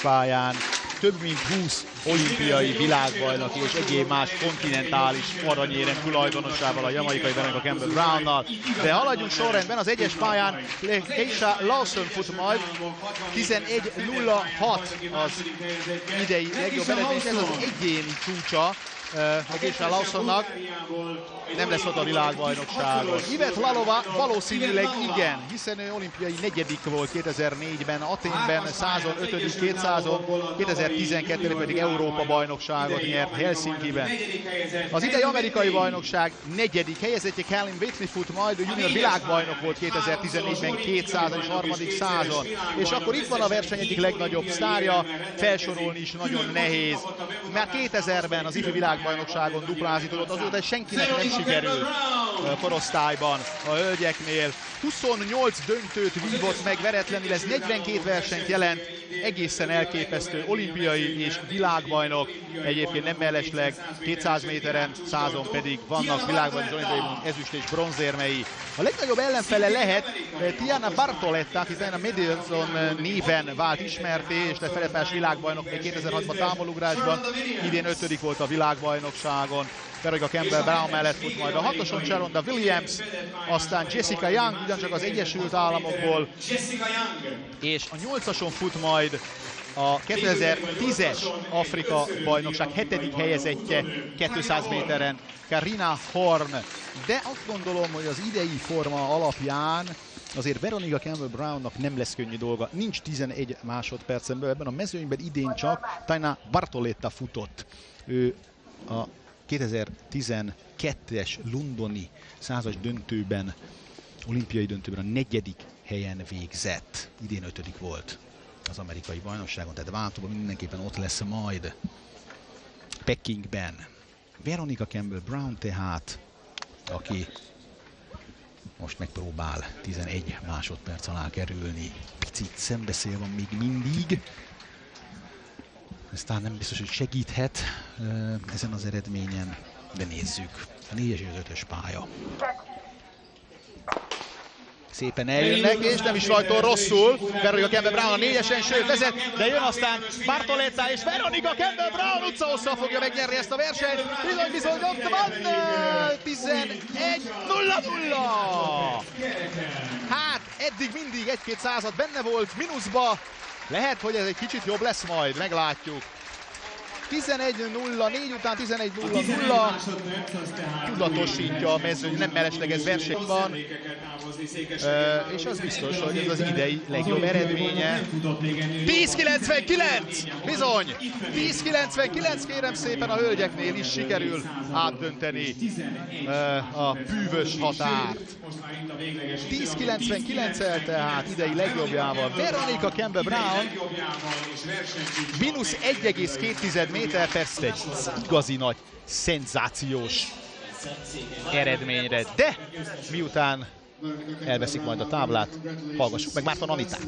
Pályán több mint 20 olimpiai világbajnok és egyéb más kontinentális aranyérem tulajdonosával, a jamaikai Veronica Campbell Brownnal. De haladjunk sorrendben, az egyes pályán Keisha Lawson fut majd, 11.06 az idei legjobb eredmény, ez az egyéni csúcsa Keisha Lawsonnak, nem lesz ott a világbajnokságon. Yvette Lalova valószínűleg igen, hiszen ő olimpiai negyedik volt 2004-ben, Athénben 100-on 5., 200-on, 2012-ben pedig Európa bajnokságot nyert Helsinkiben. Az idei amerikai bajnokság negyedik helyezettje Callum Whitney fut majd, ő junior világbajnok volt 2014-ben 200-on és harmadik 100-on. És akkor itt van a verseny egyik legnagyobb sztárja, felsorolni is nagyon nehéz. Már 2000-ben az ifjú világbajnokságon duplázni tudott, azóta senkinek nem sikerült korosztályban a hölgyeknél. 28 döntőt vívott meg veretlenül, ez 42 versenyt jelent, egészen elképesztő olimpiai és világbajnok, egyébként nem mellesleg 200 méteren, 100-on pedig vannak világbajnok, olimpiai ezüst és bronzérmei. A legnagyobb ellenfele lehet Tiana Bartoletta, aki Diana Madison néven vált ismerté, és lett feletás világbajnok még 2006-ban távolugrásban, idén 5. volt a világbajnokságon. Veronica Campbell Brown mellett fut majd a 6-oson Sharonda Williams, aztán Jessica Young, ugyancsak az Egyesült Államokból, és a 8-ason fut majd a 2010-es Afrika bajnokság 7. helyezettje 200 méteren Karina Horn. De azt gondolom, hogy az idei forma alapján azért Veronica Campbell Brownnak nem lesz könnyű dolga. Nincs 11 másodpercen belül, ebben a mezőnyben idén csak Tiana Bartoletta futott. Ő a 2012-es londoni 100-as döntőben, olimpiai döntőben a 4. helyen végzett. Idén 5. volt az amerikai bajnokságon, tehát váltóban mindenképpen ott lesz majd Pekingben. Veronica Campbell Brown tehát, aki most megpróbál 11 másodperc alá kerülni. Picit szembeszél van még mindig. Aztán nem biztos, hogy segíthet ezen az eredményen, de nézzük. A 4-es és az 5-ös pálya. Szépen eljönnek, és nem is rajtól rosszul. Veronica Campbell Brown a 4-esen, sőt vezet, de jön aztán Bartoletta, és Veronica Campbell Brown utcahosszal fogja megnyerni ezt a versenyt. Bizony, ott van! 11.00! Hát, eddig mindig 1-2 század benne volt, mínuszba. Lehet, hogy ez egy kicsit jobb lesz majd, meglátjuk. 11.04 után 11.00 tudatosítja a mezőny, nem mellesleges verseny van, és az biztos, hogy ez az idei legjobb eredménye. 10.99! Bizony! 10.99, kérem szépen, a hölgyeknél is sikerül átdönteni a bűvös határt. 10.99-el tehát idei legjobbjával Veronica Campbell Brown, mínusz 1,2 méter, persze egy igazi nagy, szenzációs eredményre, de miután elveszik majd a táblát, hallgassuk meg Márton Anitát.